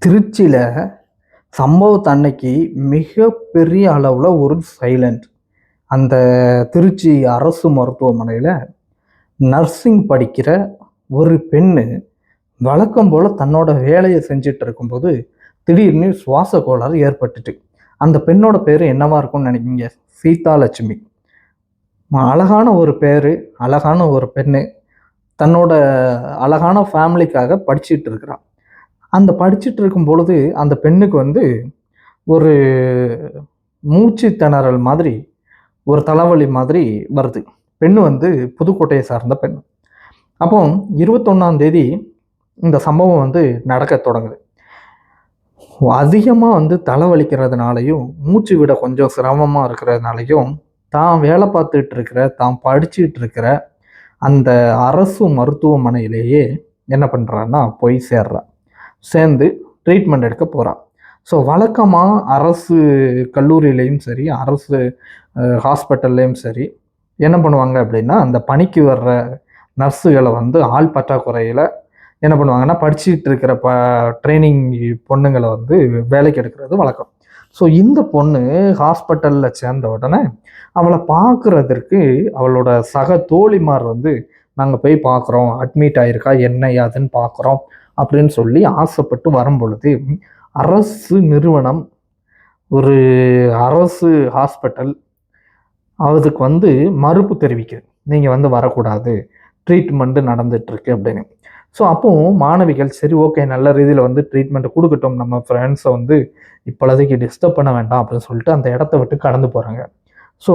திருச்சியில சம்பவத்து அன்னைக்கு மிகப்பெரிய அளவுல ஒரு சைலண்ட். அந்த திருச்சி அரசு மருத்துவமனையில நர்சிங் படிக்கிற ஒரு பெண்ணு வழக்கம் போல தன்னோட வேலையை செஞ்சுட்டு இருக்கும்போது திடீர்னு சுவாச கோளாறு ஏற்பட்டுட்டு. அந்த பெண்ணோட பேரு என்னவா இருக்கும்னு நினைக்கிறீங்க? சீதா லட்சுமி. அழகான ஒரு பேரு, அழகான ஒரு பெண்ணு. தன்னோட அழகான ஃபேமிலிக்காக படிச்சுட்டு இருக்கிறா. அந்த படிச்சுட்டு இருக்கும் பொழுது அந்த பெண்ணுக்கு வந்து ஒரு மூச்சு திணறல் மாதிரி, ஒரு தலைவலி மாதிரி வருது. பெண்ணு வந்து புதுக்கோட்டையை சார்ந்த பெண். அப்போ 21ஆம் தேதி இந்த சம்பவம் வந்து நடக்க தொடங்குது. அதிகமாக வந்து தலைவலிக்கிறதுனாலையும் மூச்சு விட கொஞ்சம் சிரமமாக இருக்கிறதுனாலையும் தான் வேலை பார்த்துட்டு இருக்கிற, தான் படிச்சுட்டு இருக்கிற அந்த அரசு மருத்துவமனையிலேயே என்ன பண்ணுறான்னா போய் சேர்றா. சேர்ந்து ட்ரீட்மெண்ட் எடுக்க போகிறா. ஸோ வழக்கமாக அரசு கல்லூரியிலையும் சரி, அரசு ஹாஸ்பிட்டல்லையும் சரி என்ன பண்ணுவாங்க அப்படின்னா, அந்த பணிக்கு வர்ற நர்ஸுகளை வந்து ஆள் பற்றாக்குறையில் என்ன பண்ணுவாங்கன்னா, படிச்சுட்டு இருக்கிற ட்ரைனிங் பொண்ணுங்களை வந்து வேலைக்கு எடுக்கிறது வழக்கம். ஸோ இந்த பொண்ணு ஹாஸ்பிட்டலில் சேர்ந்த உடனே அவளை பார்க்குறதற்கு அவளோட சக தோழிமார் வந்து நாங்கள் போய் பார்க்குறோம், அட்மிட் ஆகிருக்கா, என்ன யாதுன்னு பார்க்குறோம் அப்படின்னு சொல்லி ஆசைப்பட்டு வரும் பொழுது, அரசு நிறுவனம், ஒரு அரசு ஹாஸ்பிட்டல் அதுக்கு வந்து மறுப்பு தெரிவிக்குது. நீங்கள் வந்து வரக்கூடாது, ட்ரீட்மெண்ட்டு நடந்துகிட்ருக்கு அப்படின்னு. ஸோ அப்போது மாணவிகள் சரி ஓகே, நல்ல ரீதியில் வந்து ட்ரீட்மெண்ட் கொடுக்கட்டும், நம்ம ஃப்ரெண்ட்ஸை வந்து இப்போதைக்கு டிஸ்டர்ப் பண்ண வேண்டாம் அப்படின்னு சொல்லிட்டு அந்த இடத்த விட்டு கடந்து போகிறாங்க. ஸோ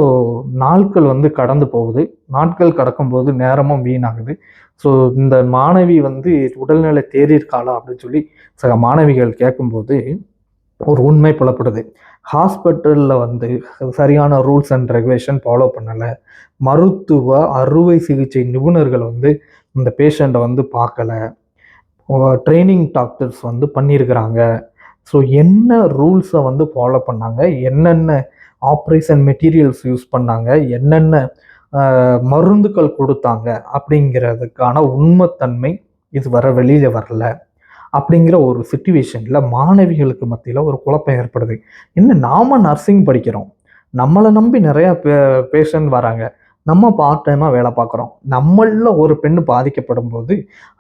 நாட்கள் வந்து கடந்து போகுது. நாட்கள் கடக்கும்போது நேரமும் வீணாகுது. ஸோ இந்த மாணவி வந்து உடல்நிலை தேறியிருக்காளா அப்படின்னு சொல்லி சில மாணவிகள் கேட்கும்போது ஒரு உண்மை புலப்படுது. ஹாஸ்பிட்டலில் வந்து சரியான ரூல்ஸ் அண்ட் ரெகுலேஷன் ஃபாலோ பண்ணலை. மருத்துவ அறுவை சிகிச்சை நிபுணர்கள் வந்து இந்த பேஷண்ட்டை வந்து பார்க்கல. ட்ரைனிங் டாக்டர்ஸ் வந்து பண்ணியிருக்கிறாங்க. ஸோ என்ன ரூல்ஸை வந்து ஃபாலோ பண்ணாங்க, என்னென்ன ஆப்ரேஷன் மெட்டீரியல்ஸ் யூஸ் பண்ணாங்க, என்னென்ன மருந்துகள் கொடுத்தாங்க அப்படிங்கிறதுக்கான உண்மைத்தன்மை இதுவரை வெளியில் வரல. அப்படிங்கிற ஒரு சிச்சுவேஷனில் மாணவிகளுக்கு மத்தியில் ஒரு குழப்பம் ஏற்படுது. என்ன நாம நர்சிங் படிக்கிறோம், நம்மளை நம்பி நிறையா பேஷண்ட் வராங்க, நம்ம பார்ட் டைமாக வேலை பார்க்குறோம், நம்மளில் ஒரு பெண்ணு பாதிக்கப்படும் போது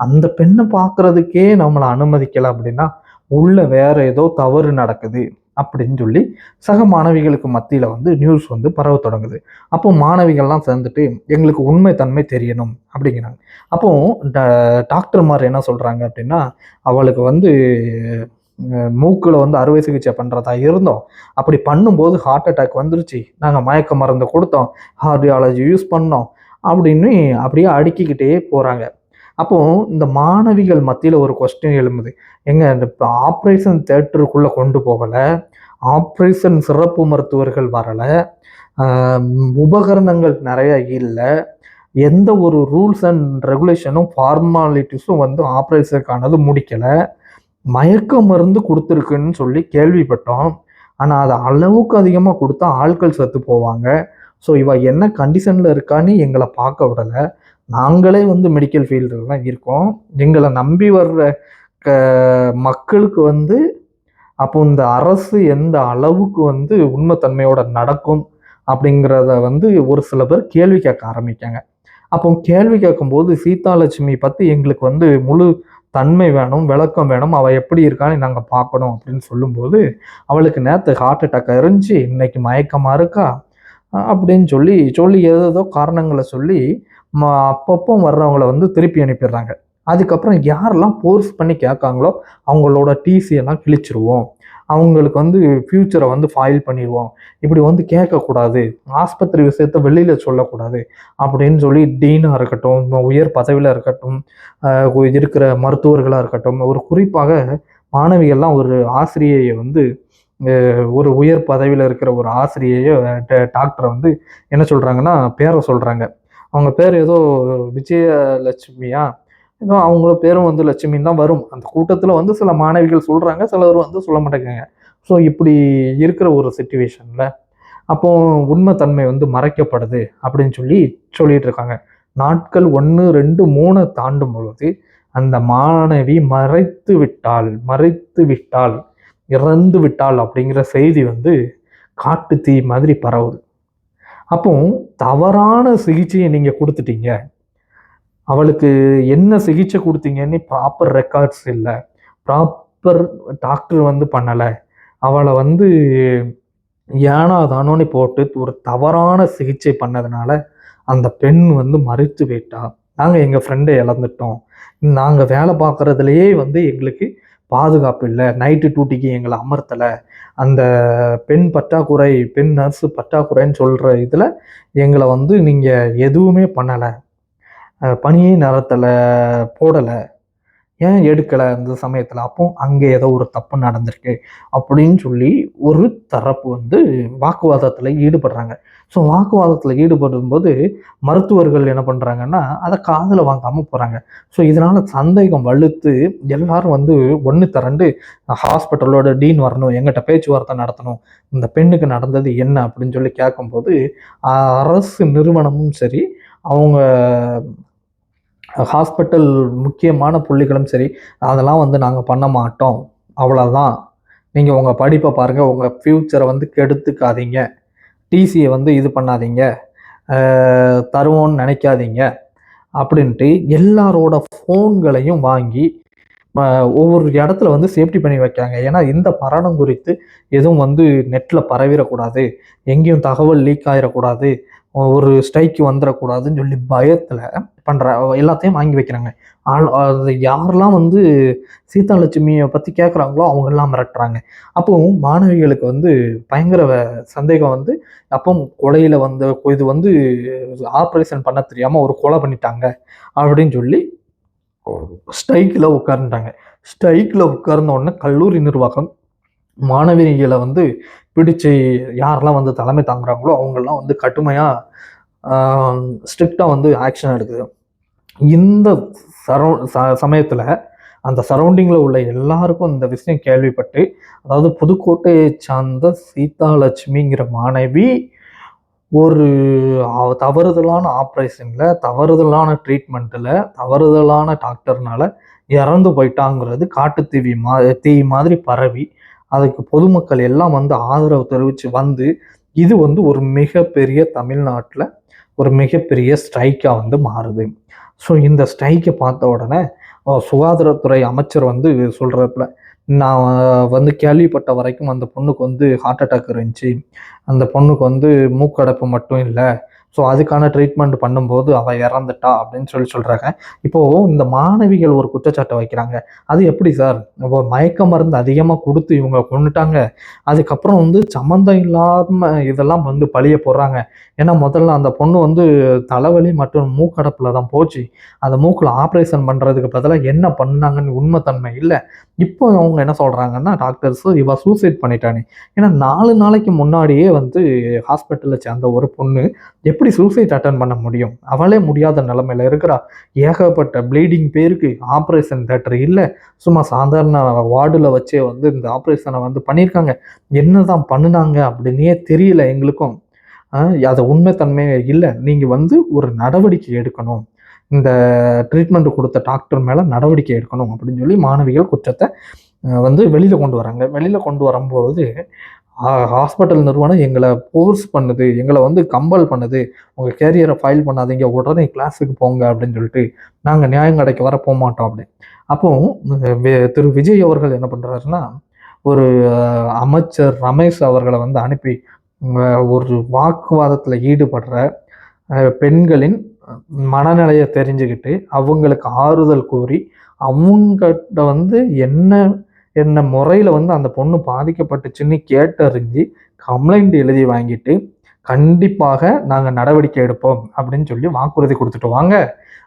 அந்த பெண்ணை பார்க்குறதுக்கே நம்மளை அனுமதிக்கலை அப்படின்னா உள்ள வேற ஏதோ தவறு நடக்குது அப்படின்னு சொல்லி சக மாணவிகளுக்கு மத்தியில் வந்து நியூஸ் வந்து பரவ தொடங்குது. அப்போ மாணவிகள்லாம் சேர்ந்துட்டு எங்களுக்கு உண்மை தன்மை தெரியணும் அப்படிங்கிறாங்க. அப்போ டாக்டர்மார் என்ன சொல்கிறாங்க அப்படின்னா, அவளுக்கு வந்து மூக்கில் வந்து அறுவை சிகிச்சை பண்ணுறதா இருந்தோம், அப்படி பண்ணும்போது ஹார்ட் அட்டாக் வந்துருச்சு, நாங்கள் மயக்க மருந்து கொடுத்தோம், கார்டியாலஜி யூஸ் பண்ணோம் அப்படின்னு அப்படியே அடுக்கிக்கிட்டே போகிறாங்க. அப்போது இந்த மாணவிகள் மத்தியில் ஒரு கொஸ்டின் எழும்புது. எங்க இப்போ ஆப்ரேஷன் தேட்டருக்குள்ளே கொண்டு போகலை, ஆப்ரேஷன் சிறப்பு மருத்துவர்கள் வரலை, உபகரணங்கள் நிறைய இல்லை, எந்த ஒரு ரூல்ஸ் அண்ட் ரெகுலேஷனும் ஃபார்மாலிட்டிஸும் வந்து ஆப்ரேஷனுக்கானது முடிக்கலை, மயக்க மருந்து கொடுத்துருக்குன்னு சொல்லி கேள்விப்பட்டோம். ஆனால் அது அளவுக்கு அதிகமாக கொடுத்தா ஆட்கள் செத்து போவாங்க. ஸோ இவ என்ன கண்டிஷனில் இருக்கான்னு எங்களை பார்க்க விடலை. நாங்களே வந்து மெடிக்கல் ஃபீல்டில் தான் இருக்கோம். எங்களை நம்பி வர்ற மக்களுக்கு வந்து அப்போ இந்த அரசு எந்த அளவுக்கு வந்து உண்மைத்தன்மையோட நடக்கும் அப்படிங்கிறத வந்து ஒரு சில பேர் கேள்வி கேட்க ஆரம்பிக்காங்க. அப்போ கேள்வி கேட்கும்போது சீதாலட்சுமி பற்றி எங்களுக்கு வந்து முழு தன்மை வேணும், விளக்கம் வேணும், அவள் எப்படி இருக்கான்னு நாங்கள் பார்க்கணும் அப்படின்னு சொல்லும்போது, அவளுக்கு நேற்று ஹார்ட் அட்டாக் இருந்துச்சு, இன்னைக்கு மயக்கமாக இருக்கா அப்படின்னு சொல்லி சொல்லி ஏதோ காரணங்களை சொல்லி அப்பப்போ வர்றவங்கள வந்து திருப்பி அனுப்பிடுறாங்க. அதுக்கப்புறம் யாரெல்லாம் ஃபோர்ஸ் பண்ணி கேட்காங்களோ அவங்களோட டிசியெல்லாம் கிழிச்சிருவோம், அவங்களுக்கு வந்து ஃப்யூச்சரை வந்து ஃபைல் பண்ணிடுவோம், இப்படி வந்து கேட்கக்கூடாது, ஆஸ்பத்திரி விஷயத்த வெளியில் சொல்லக்கூடாது அப்படின்னு சொல்லி டீனாக இருக்கட்டும், உயர் பதவியில் இருக்கட்டும், இருக்கிற மருத்துவர்களாக இருக்கட்டும், ஒரு குறிப்பாக மாணவிகள்லாம் ஒரு ஆசிரியையை வந்து ஒரு உயர் பதவியில் இருக்கிற ஒரு ஆசிரியையோ டாக்டரை வந்து என்ன சொல்கிறாங்கன்னா பேரை சொல்கிறாங்க. அவங்க பேர் ஏதோ விஜயலட்சுமியா ஏதோ, அவங்கள பேரும் வந்து லட்சுமின்னு தான் வரும். அந்த கூட்டத்தில் வந்து சில மாணவிகள் சொல்கிறாங்க, சிலர் வந்து சொல்ல மாட்டேங்காங்க. ஸோ இப்படி இருக்கிற ஒரு சிச்சுவேஷனில் அப்போ உண்மைத்தன்மை வந்து மறைக்கப்படுது அப்படின்னு சொல்லிட்டு இருக்காங்க. நாட்கள் 1, 2, 3 தாண்டும் பொழுது அந்த மாணவி மறைத்து விட்டாள், இறந்து விட்டாள் அப்படிங்கிற செய்தி வந்து காட்டு தீ மாதிரி பரவுது. அப்போ தவறான சிகிச்சையை நீங்க கொடுத்துட்டீங்க. அவளுக்கு என்ன சிகிச்சை கொடுத்தீங்கன்னு ப்ராப்பர் ரெக்கார்ட்ஸ் இல்லை, ப்ராப்பர் டாக்டர் வந்து பண்ணலை. அவளை வந்து ஏனா தானோன்னு போட்டு ஒரு தவறான சிகிச்சை பண்ணதுனால அந்த பெண் வந்து மரித்து விட்டா. நாங்கள் எங்கள் ஃப்ரெண்டை இழந்துட்டோம். நாங்கள் வேலை பார்க்குறதுலையே வந்து எங்களுக்கு பாதுகாப்பு இல்லை, நைட்டு டியூட்டிக்கு எங்களை அமர்த்தலை, அந்த பெண் நர்ஸு பற்றாக்குறைன்னு சொல்கிற இதில் எங்களை வந்து நீங்கள் எதுவுமே பண்ணலை, பணியை நிறத்தலை, போடலை, ஏன் எடுக்கலை அந்த சமயத்தில், அப்போ அங்கே ஏதோ ஒரு தப்பு நடந்திருக்கு அப்படின்னு சொல்லி ஒரு தரப்பு வந்து வாக்குவாதத்தில் ஈடுபடுறாங்க. ஸோ வாக்குவாதத்தில் ஈடுபடும்போது மருத்துவர்கள் என்ன பண்ணுறாங்கன்னா அதை காதில் வாங்காமல் போகிறாங்க. ஸோ இதனால் சந்தேகம் வலுத்து எல்லாரும் வந்து ஒன்று திரண்டு ஹாஸ்பிட்டலோட டீன் வரணும், எங்கிட்ட பேச்சுவார்த்தை நடத்தணும், இந்த பெண்ணுக்கு நடந்தது என்ன அப்படின்னு சொல்லி கேட்கும்போது அரசு நிறுவனமும் சரி, அவங்க ஹாஸ்பிட்டல் முக்கியமான புள்ளிகளும் சரி, அதெல்லாம் வந்து நாங்கள் பண்ண மாட்டோம், அவ்வளோதான், நீங்கள் உங்கள் படிப்பை பாருங்கள், உங்கள் ஃப்யூச்சரை வந்து கெடுத்துக்காதீங்க, டிசியை வந்து இது பண்ணாதீங்க, தருவோன்னு நினைக்காதீங்க அப்படின்ட்டு எல்லாரோட ஃபோன்களையும் வாங்கி ஒவ்வொரு இடத்துல வந்து சேஃப்டி பண்ணி வைக்காங்க. ஏன்னா இந்த மரணம் குறித்து எதுவும் வந்து நெட்டில் பரவிடக்கூடாது, எங்கேயும் தகவல் லீக் ஆகிடக்கூடாது, ஒரு ஸ்ட்ரைக்கு வந்துடக்கூடாதுன்னு சொல்லி பயத்தில் பண்ணுற எல்லாத்தையும் வாங்கி வைக்கிறாங்க. அது யாரெல்லாம் வந்து சீதாலட்சுமியை பற்றி கேட்குறாங்களோ அவங்கெல்லாம் மிரட்டுறாங்க. அப்போ மாணவிகளுக்கு வந்து பயங்கர சந்தேகம் வந்து, அப்போ கொலையில் வந்து இது வந்து ஆப்ரேஷன் பண்ண தெரியாமல் ஒரு கொலை பண்ணிட்டாங்க அப்படின்னு சொல்லி ஸ்ட்ரைக்கில் உட்கார்ந்துட்டாங்க. ஸ்ட்ரைக்கில் உட்கார்ந்த உடனே கல்லூரி நிர்வாகம் மாணவிகளை வந்து பிடிச்சு யாரெல்லாம் வந்து தலைமை தாங்குறாங்களோ அவங்கெல்லாம் வந்து கடுமையாக ஸ்ட்ரிக்டாக வந்து ஆக்ஷன் எடுக்குது. இந்த சமயத்தில் அந்த சரௌண்டிங்கில் உள்ள எல்லாருக்கும் இந்த விஷயம் கேள்விப்பட்டு, அதாவது புதுக்கோட்டையை சார்ந்த சீதாலட்சுமிங்கிற மாணவி ஒரு தவறுதலான ஆப்ரேஷனில், தவறுதலான ட்ரீட்மெண்ட்டில், தவறுதலான டாக்டர்னால இறந்து போயிட்டாங்கிறது காட்டு தீ மாதிரி பரவி, அதுக்கு பொதுமக்கள் எல்லாம் வந்து ஆதரவு தெரிவித்து வந்து, இது வந்து ஒரு மிகப்பெரிய தமிழ்நாட்டில் ஒரு மிகப்பெரிய ஸ்ட்ரைக்காக வந்து மாறுது. ஸோ இந்த ஸ்ட்ரைக்கை பார்த்த உடனே சுகாதாரத்துறை அமைச்சர் வந்து சொல்கிறப்பல, நான் வந்து கேள்விப்பட்ட வரைக்கும் அந்த பொண்ணுக்கு வந்து ஹார்ட் அட்டாக் இருந்துச்சு, அந்த பொண்ணுக்கு வந்து மூக்கடைப்பு மட்டும் இல்லை, ஸோ அதுக்கான ட்ரீட்மெண்ட் பண்ணும்போது அவள் இறந்துட்டா அப்படின்னு சொல்கிறாங்க. இப்போது இந்த மாணவிகள் ஒரு குற்றச்சாட்டை வைக்கிறாங்க. அது எப்படி சார், மயக்க மருந்து அதிகமாக கொடுத்து இவங்க கொண்டுட்டாங்க, அதுக்கப்புறம் வந்து சம்மந்தம் இல்லாமல் இதெல்லாம் வந்து பழிய போடுறாங்க. ஏன்னா முதல்ல அந்த பொண்ணு வந்து தலைவலி மற்றும் மூக்கடைப்பில் தான் போச்சு, அந்த மூக்கில் ஆப்ரேஷன் பண்ணுறதுக்கு பதிலாக என்ன பண்ணாங்கன்னு உண்மைத்தன்மை இல்லை. இப்போ அவங்க என்ன சொல்கிறாங்கன்னா டாக்டர்ஸு, இவ சூசைட் பண்ணிட்டானே. ஏன்னா 4 நாளைக்கு முன்னாடியே வந்து ஹாஸ்பிட்டலில் சேர்ந்த ஒரு பொண்ணு எப்படி சூசைட் அட்டன் பண்ண முடியும்? அவளே முடியாத நிலைமையில இருக்கிறா. ஏகப்பட்ட ப்ளீடிங் பேருக்கு ஆப்ரேஷன் தியேட்டர் இல்லை, சும்மா சாதாரண வார்டில் வச்சே வந்து இந்த ஆப்ரேஷனை வந்து பண்ணியிருக்காங்க. என்னதான் பண்ணுனாங்க அப்படின்னே தெரியல எங்களுக்கும். அது உண்மைத்தன்மையே இல்லை. நீங்கள் வந்து ஒரு நடவடிக்கை எடுக்கணும், இந்த ட்ரீட்மெண்ட் கொடுத்த டாக்டர் மேலே நடவடிக்கை எடுக்கணும் அப்படின்னு சொல்லி மாணவிகள் குற்றத்தை வந்து வெளியில் கொண்டு வராங்க. வெளியில் கொண்டு வரும்போது ஹாஸ்பிட்டல் நிறுவனம் எங்களை ஃபோர்ஸ் பண்ணுது, எங்களை வந்து கம்பல் பண்ணுது, உங்கள் கேரியரை ஃபைல் பண்ணாதீங்க, உடனே கிளாஸுக்கு போங்க அப்படின்னு சொல்லிட்டு நாங்கள் நியாயம் கிடைக்க வர போக மாட்டோம் அப்படி. அப்போது திரு விஜய் அவர்கள் என்ன பண்ணுறாருன்னா, ஒரு அமைச்சர் ரமேஷ் அவர்களை வந்து அனுப்பி ஒரு வாக்குவாதத்தில் ஈடுபடுற பெண்களின் மனநிலையை தெரிஞ்சுக்கிட்டு அவங்களுக்கு ஆறுதல் கூறி, அவங்ககிட்ட வந்து என்ன முறையில் வந்து அந்த பொண்ணு பாதிக்கப்பட்டுச்சுன்னு கேட்டறிஞ்சு கம்ப்ளைண்ட் எழுதி வாங்கிட்டு கண்டிப்பாக நாங்கள் நடவடிக்கை எடுப்போம் அப்படின்னு சொல்லி வாக்குறுதி கொடுத்துட்டு வாங்க.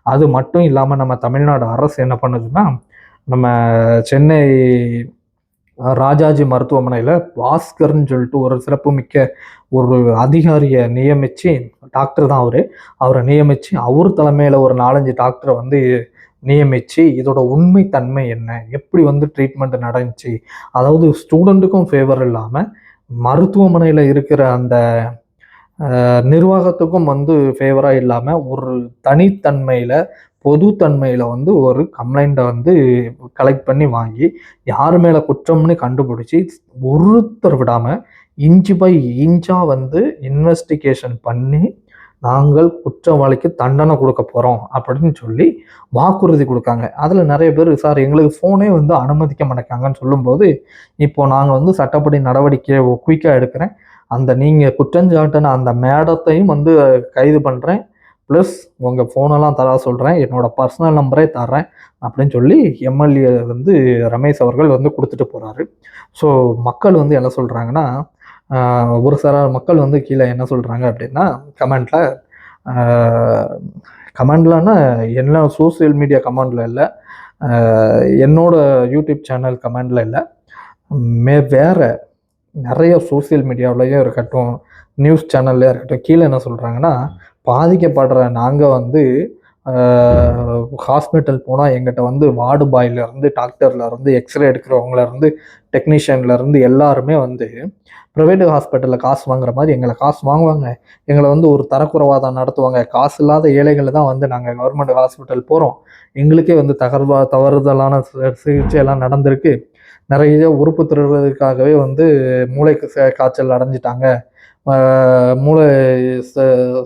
அது மட்டும் இல்லாமல் நம்ம தமிழ்நாடு அரசு என்ன பண்ணுதுன்னா, நம்ம சென்னை ராஜாஜி மருத்துவமனையில் பாஸ்கர்ன்னு சொல்லிட்டு ஒரு சிறப்புமிக்க ஒரு அதிகாரியை நியமித்து, டாக்டர் தான் அவரை நியமித்து அவர் தலைமையில் ஒரு 4-5 டாக்டரை வந்து நியமித்து இதோட உண்மை தன்மை என்ன, எப்படி வந்து ட்ரீட்மெண்ட் நடந்துச்சு, அதாவது ஸ்டூடெண்ட்டுக்கும் ஃபேவர் இல்லாமல் மருத்துவமனையில் இருக்கிற அந்த நிர்வாகத்துக்கும் வந்து ஃபேவராக இல்லாமல் ஒரு தனித்தன்மையில் பொதுத்தன்மையில் வந்து ஒரு கம்ப்ளைண்ட்டை வந்து கலெக்ட் பண்ணி வாங்கி யார் மேலே குற்றம்னு கண்டுபிடிச்சி ஒருத்தர் விடாமல் இன்ச்சு பை இன்ச்சாக வந்து இன்வெஸ்டிகேஷன் பண்ணி நாங்கள் குற்றவாளிக்கு தண்டனை கொடுக்க போகிறோம் அப்படின்னு சொல்லி வாக்குறுதி கொடுக்காங்க. அதில் நிறைய பேர் சார் எங்களுக்கு ஃபோனே வந்து அனுமதிக்க மாட்டேங்காங்கன்னு சொல்லும்போது, இப்போ நாங்கள் வந்து சட்டப்படி நடவடிக்கையை குயிக்காக எடுக்கிறேன், அந்த நீங்கள் குற்றஞ்சாட்டின அந்த மேடத்தையும் வந்து கைது பண்ணுறேன், ப்ளஸ் உங்கள் ஃபோனெல்லாம் தர சொல்கிறேன், என்னோட பர்சனல் நம்பரே தர்றேன் அப்படின்னு சொல்லி எம்எல்ஏ வந்து ரமேஷ் அவர்கள் வந்து கொடுத்துட்டு போகிறாரு. ஸோ மக்கள் வந்து என்ன சொல்கிறாங்கன்னா, ஒரு சில மக்கள் வந்து கீழே என்ன சொல்கிறாங்க அப்படின்னா கமெண்ட்லன்னா என்ன சோசியல் மீடியா கமெண்டில் இல்லை, என்னோட யூடியூப் சேனல் கமெண்டில் இல்லை, வேறு நிறைய சோசியல் மீடியாவிலையும் இருக்கட்டும், நியூஸ் சேனல்லையும் இருக்கட்டும், கீழே என்ன சொல்கிறாங்கன்னா, பாதிக்கப்படுற நாங்கள் வந்து ஹாஸ்பிட்டல் போனால் எங்கிட்ட வந்து வார்டு பாயிலேருந்து டாக்டர்லேருந்து எக்ஸ்ரே எடுக்கிறவங்கலேருந்து டெக்னீஷியன்லேருந்து எல்லாருமே வந்து ப்ரைவேட் ஹாஸ்பிட்டலில் காசு வாங்குற மாதிரி எங்களை காசு வாங்குவாங்க, எங்களை வந்து ஒரு தரக்குறைவாக தான் நடத்துவாங்க, காசு இல்லாத ஏழைகளை தான் வந்து நாங்கள் கவர்மெண்ட் ஹாஸ்பிட்டல் போகிறோம், எங்களுக்கே வந்து தவறுதலான சிகிச்சையெல்லாம் நடந்திருக்கு, நிறைய உறுப்பு திருடுறதுக்காகவே வந்து மூளைக்கு காய்ச்சல் அடைஞ்சிட்டாங்க, மூளை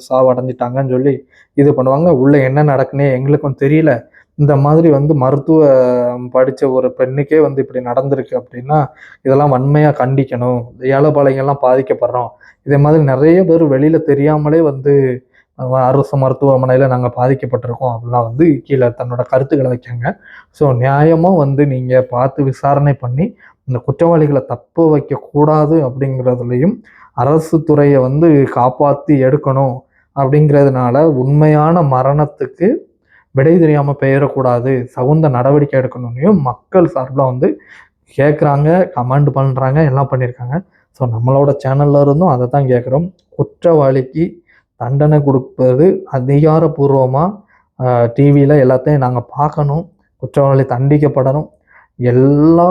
சாவு அடைஞ்சிட்டாங்கன்னு சொல்லி இது பண்ணுவாங்க. உள்ளே என்ன நடக்குன்னே எங்களுக்கும் தெரியல, இந்த மாதிரி வந்து மருத்துவ படித்த ஒரு பெண்ணுக்கே வந்து இப்படி நடந்திருக்கு அப்படின்னா இதெல்லாம் வன்மையாக கண்டிக்கணும், ஏழைப்பாளையங்கள்லாம் பாதிக்கப்படுறோம், இதே மாதிரி நிறைய பேர் வெளியில் தெரியாமலே வந்து அரசு மருத்துவமனையில் நாங்கள் பாதிக்கப்பட்டிருக்கோம் அப்படிலாம் வந்து கீழே தன்னோட கருத்துக்களை வைக்காங்க. ஸோ நியாயமாக வந்து நீங்கள் பார்த்து விசாரணை பண்ணி இந்த குற்றவாளிகளை தப்பு வைக்கக்கூடாது அப்படிங்கிறதுலையும் அரசு துறையை வந்து காப்பாற்றி எடுக்கணும் அப்படிங்கிறதுனால உண்மையான மரணத்துக்கு விடை தெரியாமல் பெயரக்கூடாது, தகுந்த நடவடிக்கை எடுக்கணும்னையும் மக்கள் சார்பில் வந்து கேட்குறாங்க, கமெண்ட் பண்ணுறாங்க, எல்லாம் பண்ணியிருக்காங்க. ஸோ நம்மளோட சேனலில் இருந்தும் அதை தான் கேட்குறோம். குற்றவாளிக்கு தண்டனை கொடுப்பது அதிகாரப்பூர்வமாக டிவியில் எல்லாத்தையும் நாங்கள் பார்க்கணும், குற்றவாளி தண்டிக்கப்படணும், எல்லா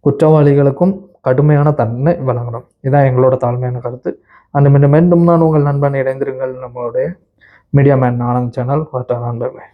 குற்றவாளிகளுக்கும் கடுமையான தண்டனை வழங்கணும். இதுதான் எங்களோட தாழ்மையான கருத்து. மீண்டும் நான் உங்கள் நண்பன், இணைந்திருங்கள் நம்மளுடைய மீடியா மேன் ஆனந்த் சேனல். நண்பர்களே.